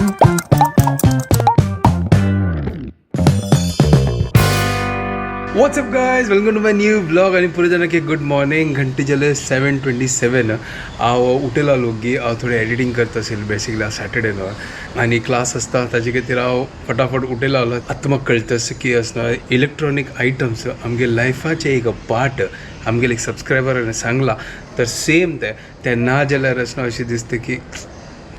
What's up guys, welcome to my new vlog आणि पुरे जण की गुड मॉर्निंग. घंटे झाले 7:27. हांव उठेलो की हांव थोडी एडिटींग करता असेल बेसिकली सॅटर्डे न्हू आनी क्लास आसता ताजे खातीर हांव फटाफट उठेलो आतां म्हाका कळटा की असना इलेक्ट्रॉनीक आयटम्स आमगे लायफाचे एक पार्ट आमगे एक सबस्क्रायबरान सांगला तर सेम ते ना जाल्यार असना अशें दिसता की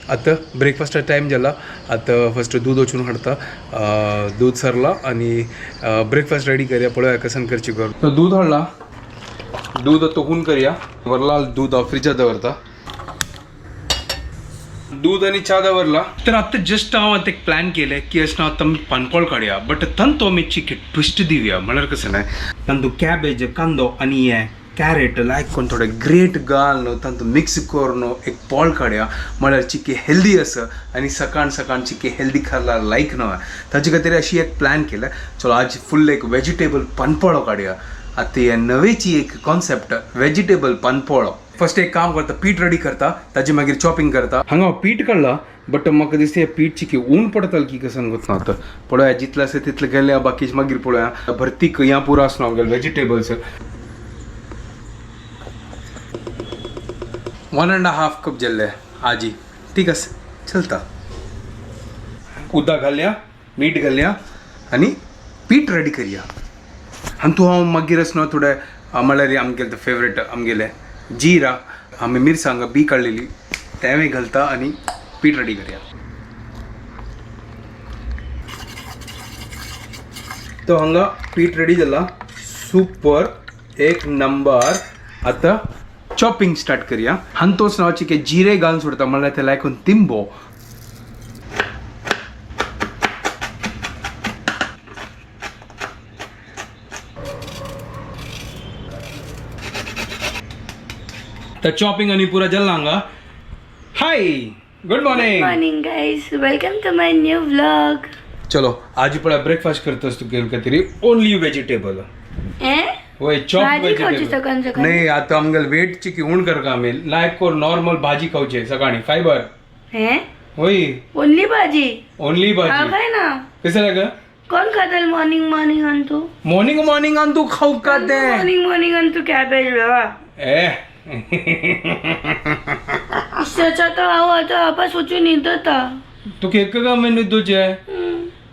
आता ब्रेकफास्टा टाइम झाला. आता फर्स्ट दूध वचून हाडता, दूध सरला आणि ब्रेकफास्ट रेडी करूया. पळोवया कसन करची कर. तो दूध हाडला, दूध तोकून करूया. वरला दूध फ्रिजात दवरता. दूध आणि चा दवरला तर आता जस्ट हांव आतां एक प्लॅन केले की असं आतां पानपोळ काडया बट तंतो आमी ट्विस्ट दिवया. म्हळ्यार कसं नाही तांतू कॅबेज कांदो आणि हे कॅरेट लायक कोण थोडे ग्रेट घाल तांतू मिक्स करून एक पोळ काडया. म्हळ्यार चिकी हेल्दी आसा आणि सकाळ सकाळ चिकी हेल्दी खायला लायक न्हू. ताजे खातीर अशी एक प्लॅन केला. चलो आज फुल्ल एक वेजिटेबल पानपोळो काडया. आता हे नवेची एक कॉन्सेप्ट वेजिटेबल पानपोळो. फर्स्ट एक काम करता, पीठ रेडी करता, ताजी मागीर चॉपिंग करता. हांगा पीठ काडला बट म्हाका दिसता पीठ चिकी ऊन पडतल की कसन गोत ना. आता पळोवया जितलें आसा तितलें गेलें, बाकीचे मागीर पळोवया. भरतीक ह्या पुरो आसना वेजिटेबल्स 1.5 कप जाल्ले आजी. ठीक आसा चलता. उदक घालया, मीठ घालया आणि पीठ रेडी करया. आनी तूं हांव मागीर आसना थोडे म्हळ्यार आमगेले फेवरेट आमगेले जिरा आमी मिरसांग बी काडलेली तेवूय घालता आणि पीठ रेडी करया. तो हांगा पीठ रेडी जाला. सुपर एक नंबर. आता चॉपिंग स्टार्ट करूया. हंतोच नावाची की जिरे घालून सोडता म्हळ्यार ते लायकून तिंबो. तर चॉपिंग आणि पुरा जल्ला हांगा. Hi good morning. Morning guys, welcome to my new vlog. चलो आज पळा ब्रेकफास्ट करतस तू केल खातीर ओनली वेजिटेबल. वय चॉप वेजिटेबल नाही. आता आमगेल वेट ची किवून करका आमी लायक कोर नॉर्मल भाजी खावचे सकाळी फायबर. वय ओनली भाजी. ओनली भाजी काय ना कसं लाग कोण खातल मॉर्निंग मॉर्निंग आन तू मॉर्निंग मॉर्निंग आन तू खाऊ का दे मॉर्निंग मॉर्निंग आन तू कॅबेज बाबा ए त्याचा तो आव आता आपा सोचून येता तू केक का मेनू तुझे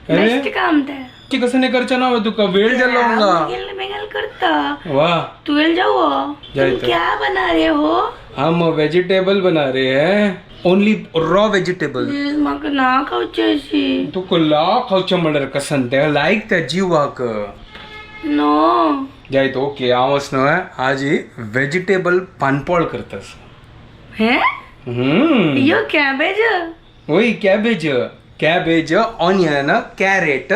बेस्ट काम ते ची कसं नाही करचा ना तुका वेळ झाला होगा मेगल करता. वाह तू वेल जाओ. तुम क्या बना रहे हो? हम वेजिटेबल बना रहे हैं. Only raw vegetable. मग ना खाऊची अशी तू कुल्ला खाऊच्या म्हणल्यार कसन ते लायक त्या जीवाक नो जायत. ओके हांव असं आज वेजिटेबल पानपोळ करतस. हे यो कॅबेज. वय कॅबेज कॅबेज ऑनियन कॅरेट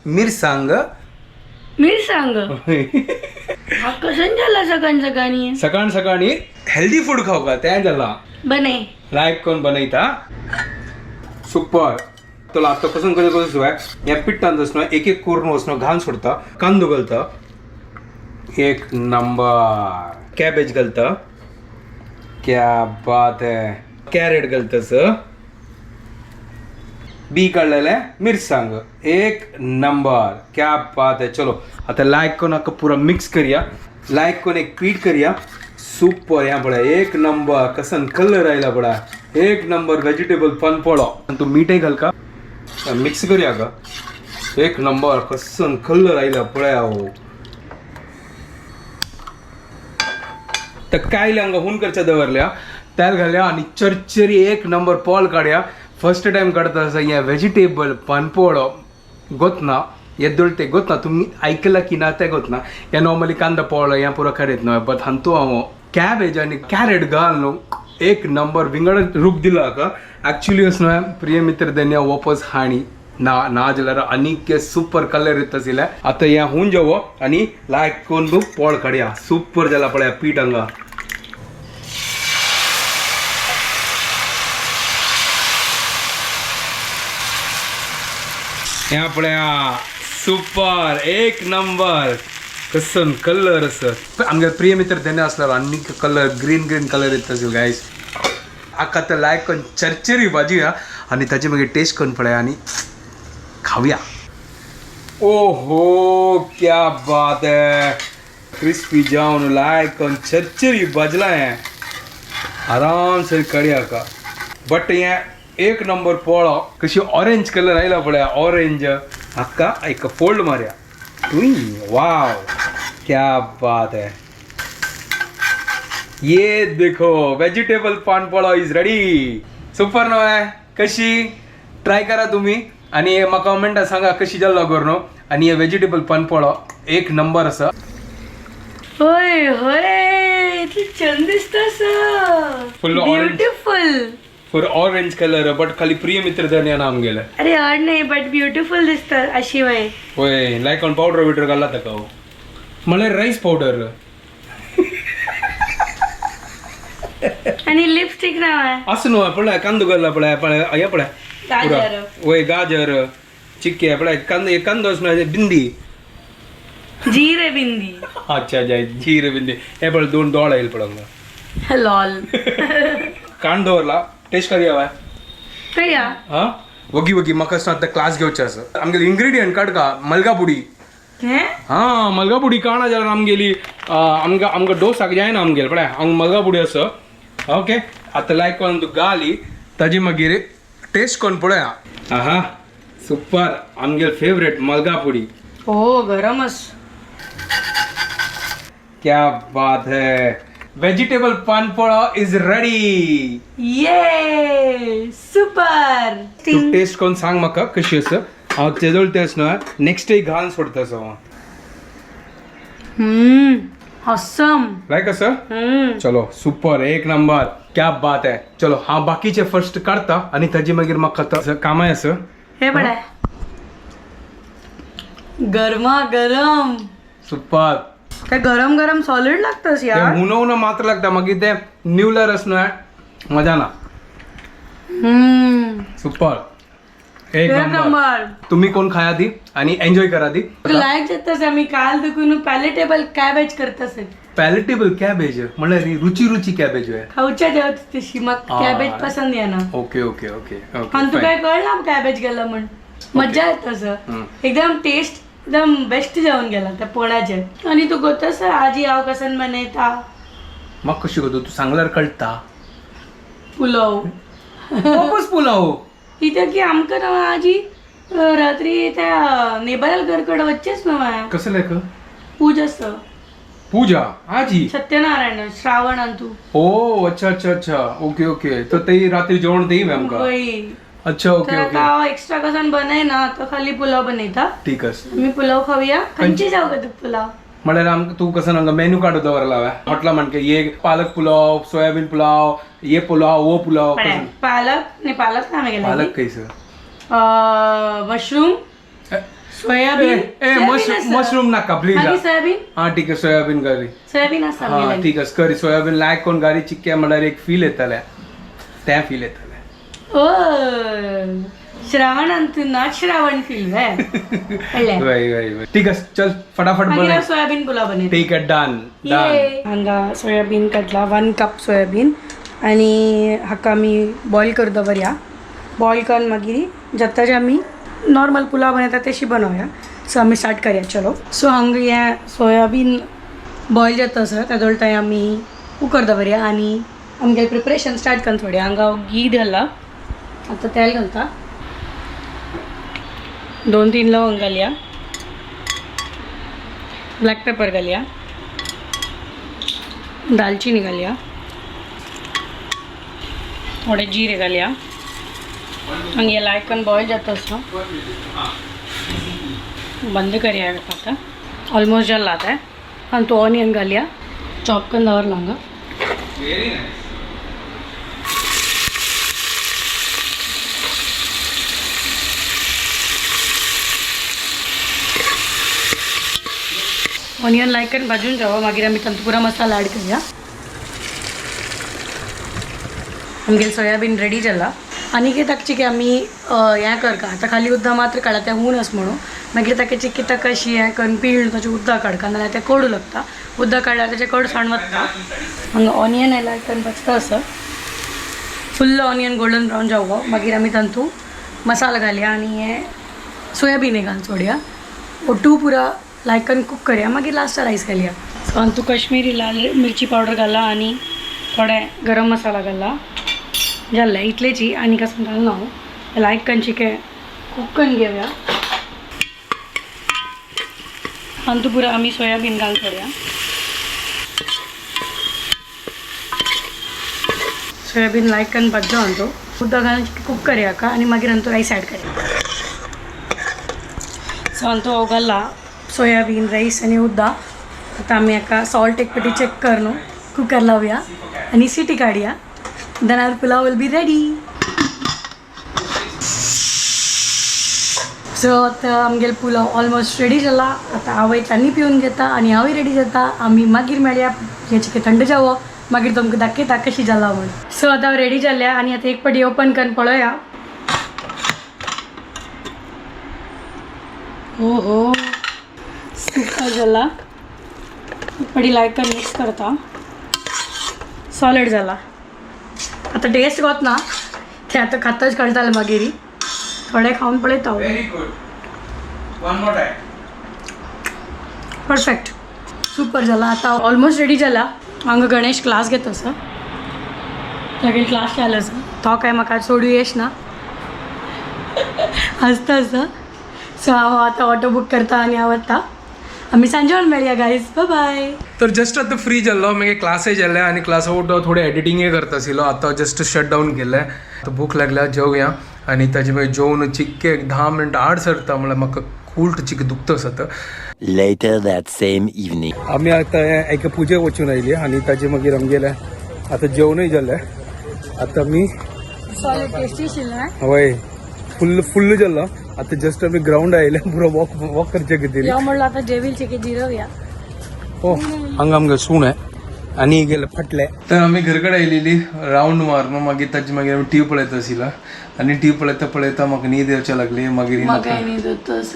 मिरसांग. मिरसांग हा कसन झाला सकाळ सकाळी. सकाळ सकाळी हेल्दी फूड खाऊ का त्या झाला बने लायक कोण बनयता. सुपर. तुला आता कसं कसं या पिठ्ठान असणं एक एक करून असणं घाण सोडता. कांदो घालता एक नंबर. कॅबेज घालता क्या बात है. कॅरेट घालतस. बी काढलेले मिरसांग एक नंबर. क्या बात है. चलो आता लायक कोण पूरा मिक्स करूया. लायक कोण एक पीठ करूया. सुपर. या पळा एक नंबर. कसन कलर आयला पळा एक नंबर. वेजिटेबल पानपोळो. तू मीठही घाल का मिक्स करूया का. एक नंबर. कसन कलर आयला पळया हो. तर काय हांगा हुन करच्या दवरल्या त्यात घालया आणि चरचरी एक नंबर पोळ काढया. फर्स्ट टाइम काढता असं या वेजिटेबल पानपोळो गोतना येदोळ ते गोतना तुम्ही ऐकला की ना ते गोतना. या नॉर्मली कांदा पोळो या पुरा करीत न्हय बट हांतू हांव कॅबेज आणि कॅरेट घाल न्हू एक नंबर विंगड रूप दिला का. ॲक्च्युली असं प्रिय मित्र धन्य वापस हाणी ना ना जाल्यार आनीक सुपर कलर येत आशिल्ले. आता या होऊन जावो आणि लायक कोण बूक पोळ काडया. सुपर जाला पळया पीठ हांगा. या पळया सुपर एक नंबर. कसन कलर असं आमगे प्रिय मित्र धन्य असल्यावर आनीक कलर ग्रीन ग्रीन कलर येत असेल गायस. आका तर लायक कोण चरचरी भाजी हा आणि ताची मागीर टेस्ट करून पळय आणि खाऊया. ओहो क्या बात है, क्रिस्पी जावन लायक चरचरी बजला है आराम से कड़िया का. बट ये एक नंबर पोळो कशी ऑरेंज कलर आयला पळय, ऑरेंज हाका एक फोल्ड मारया. वाव क्या बात है. ये देखो वेजिटेबल पानपोळो इज रेडी. सुपर नो आहे. कशी ट्राय करा तुम्ही आणि म्हाका कमेंटां सांगा कशी जाल्लो करून. आणि हे वेजिटेबल पानपोळो एक नंबर आसा. होय होय इतली छान दिसतास. Full orange. Beautiful. For orange colour but खाली प्रिय मित्र धन्या नाम गेलं. अरे हड नाही बट ब्युटिफुल दिसतात अशी वय. होय लायक ऑन पावडर बिटर घाला ताका हो. म्हळ्यार राईस पावडर आणि लिपस्टिक नाव आहे. असं न्हू पळय कांदो घाला पळय पळय हे पळय गाजर. होय गाजर चिक्के पळय कांदो कांदो बिंदी. जीरे बिंदी. अच्छा जय जीरे बिंदी हे पळय दोन दोळ येईल पळंग लॉल. कांड दवरला टेस्ट करूया बाय. कया हा वगी वगी म्हाका आतां क्लास घेवचें आसा. आमगेली इन्ग्रेडियंट काडका मलगा पुडी. हा मलगा पुडी काणा जाल्यार आमगेली आमकां डोसाक जायना आमगेले पळय हांग मलगा पुडी आसा. ओके आतां लायक करून तूं घाली ताजी मागीर टेस्ट करून पळया. आहा सुपर आमगेल फेवरेट मलगा पुडी. हो गरमच. क्या बात है. वेजिटेबल पानपोळो इज रेडी. ये सुपर. तू टेस्ट करून सांग म्हाका कशी आसा. हांव तेजोळ टेस्ट न्हू नेक्स्ट डे घालून सोडता सो ऑसम. लायक आसा. चलो सुपर एक नंबर क्या बात है. चलो हांव बाकीचे फर्स्ट काडता आणि ताजी मागीर म्हाका कामाय आसा. हे पळय गरमा गरम. सुपर. काय गरम गरम सॉलिड लागतस ते यार. उनो उनो मात्र लागता मागीर ते न्यूलर न्हू मजा ना. सुपर एक नंबर. तुम्ही कोण खाया दी आणि एन्जॉय करा दी. लायक जातास आम्ही काल दुखून पॅलेटेबल कॅबेज करतास. पॅलेटेबल कॅबेज म्हळ्यार रुची रुची कॅबेज आहे. खाऊच्या जेवत तशी मग कॅबेज पसंद येना. ओके ओके ओके आणि तू काय कळला कॅबेज गेला म्हण मज्जा येत तसं. एकदम टेस्ट एकदम बेस्ट जेवण गेला त्या पोळ्याचे. आणि तू गोतस आजी हांव कसन बनयता. मग कशी गो तू सांगल्यार कळटा. पुलाव. वापस पुलाव. इथे की आमकां ना आजी रात्री त्या नेबराल घरकडे वच्चेच ना कसं लायक पूजाच पूजा आजी सत्यनारायण श्रावणान तू. ओ अच्छा अच्छा अच्छा ओके ओके तर ते रात्री जेवण देई आमकां. होय. अच्छा ओके ओके हांव एक्स्ट्रा कसन बनय ना तर खाली पुलाव बनयता. ठीक आसा. आम्ही पुलाव खाऊया. खंयची जाऊ का तू पुलाव. म्हळ्यार आमकां तू कसं हांगा मेनू काडून दवरला हॉटला म्हणके ये पालक पुलाव सोयाबीन पुलाव ये पुलाव वो पुलाव. पालक नाही पालक ना गेला. पालक कैसं मशरूम सोयाबीन. मशरूम नाका प्लीज. सोयाबीन. हा ठीक आहे सोयाबीन घाली. सोयाबीन हा आसा. ठीक आहे करी सोयाबीन लायक कोण घाली चिक्के म्हळ्यार एक फील येताले त्या फील येताले. ओ श्रावणान तू नॉट श्रावण फील ठीक आहे चल फटाफट बन. सोयाबीन पुलाव बनय. ठीक आहे डन डन. हांगा सोयाबीन काडला 1 कप सोयाबीन आणि हाका आमी बॉयल कर दवरया. बॉयल करून मागीर जाता जे आमी नॉर्मल पुलाव बनयता तशी बनवया. सो आमी स्टार्ट करया. चलो सो हांगा हे सोयाबीन बॉयल जाता सर त्या टायम आमी कुकर दवरया आणि आमगे प्रिपरेशन स्टार्ट करून थोडे. हांगा घी घाला. आता तेल घालता. 2-3 लवंग घालया. Black paper घालया. दालचिनी घालया. थोडे जिरे घालया. आणि हे लायकन बॉईल जाता असं बंद करूया आता. ऑलमोस्ट जल्ला आता है. आणि तो ऑनियन घालया. चॉप करून दवरला हांगा. ऑनियन लायकन भाजून जावं मागीर आमी तंतुपुरा मसाला ॲड करूया. आमगे सोयाबीन रेडी जाला. आनी कितें ताका चिके आमी हें करता आतां खाली उदक मात्र काडा तें ऊन आस म्हणून मागीर ताका चिकी ताका अशी हें करून पिळून ताचें उदक काडका नाल्यार तें कडू लागता. उदक काडल्यार ताचें कडसाण वता. हांगा ऑनियन हे लायकन भाजता आसा. फुल्ल ऑनियन गोल्डन ब्राउन जावो मागीर आमी तांतू मसाला घालया आनी हे सोयाबीन घालून सोडया ओटू पुरा लायकन कुक करया मागीर लास्ट रायस घालया सो तांतू कश्मीरी लाल मिरची पावडर घाला आनी थोडे गरम मसाला घाला जाल्ले इतलेची आनी कसं घालना हांव लायकन चिके कुक करून घेवया तांतू पुरा आमी सोयाबीन घालून सोडया सोयाबीन लायकन बद्दो आणतो उदक घालून कुक करया का आणि मागीर अंतू राईस ॲड करया सो अंतू घाला सोयाबीन राईस आणि उद्दा आता आम्ही एका सॉल्ट एक पटी चेक करून कुकर लावूया आणि सिटी काढूया then our pulao will be ready so आता आमगेल पुलाव ऑलमोस्ट रेडी जाला आता आवय तांणी पिवन घेता आणि हांवूय रेडी जाता आमी मागीर मेळया हे चिके थंड जावो मागीर तुमकां दाखयता कशी जाला म्हूण सो आतां हांव रेडी जाल्या आनी आतां एक पटी ओपन करून पळोवया हो सुपर जाला एक पटी लायकन मिक्स करता सॉलिड जाला आता टेस्ट वतना ते आतां खाताच कळटलें मागीर थोडे खावन पळयता very good one more time perfect super जाला आता ऑलमोस्ट रेडी जाला हांगा गणेश क्लास घेता सर तागे क्लास केला सर तो काय म्हाका सोडू येश ना हसता सर सो हांव आतां ऑटो बूक करता आनी हांव वता आमी सांजेर मेळया गायज बाय बाय तर जस्ट आतां फ्री जाल्लो मागीर क्लासय जाल्ले आनी क्लासा उठो थोडे एडिटींगय करता आशिल्लो आतां जस्ट शट डावन केलें आतां भूक लागल्या जेवया आनी ताजे मागीर जेवन चिक्के एक 10 मिनटां आड सरता म्हळ्यार म्हाका खूल्ट चिक्क दुखता आसा Later that same evening. आमी आतां एका पुजेक वचून आयली आनी ताजे मागीर आमगेले आतां जेवणूय जालें आतां आमी सॉलिड टेस्टी आशिल्लें हय फुल्ल जाल्लो आतां जस्ट आमी ग्राउंड आयले पुरो वॉक करचे खातीर या म्हणलं आता जेवीलचे की जिरवया हो हांगा आमगे सूण आहे आनी गेले फाटले तर आमी घरा कडेन आयलेली रावंड मारून मागीर ताची मागीर आमी टीव्ही पळयता आशिल्लो आनी टीव्ही पळयता म्हाका न्हीद येवचे लागली मागीर म्हाका न्हीद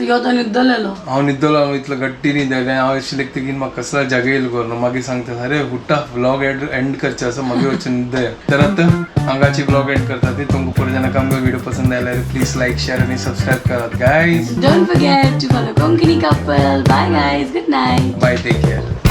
यो तो न्हिदलेलो हांव न्हिदलो हांव इतलो गट्टी न्हीद आयलें हांव आशिल्लें तेगीन म्हाका कसलो जागे येयलो करून मागीर सांगता अरे हुट्टा व्लॉग एंड करचे आसा मागीर वचून न्हिदया तर आतां हांगाची व्लॉग एंड करता ती तुमकां पुरो जाणांक आमचो व्हिडिओ पसंद आयल्यार प्लीज लायक शेअर आनी सबस्क्रायब करात guys don't forget to follow Konkani couple bye guys good night bye take care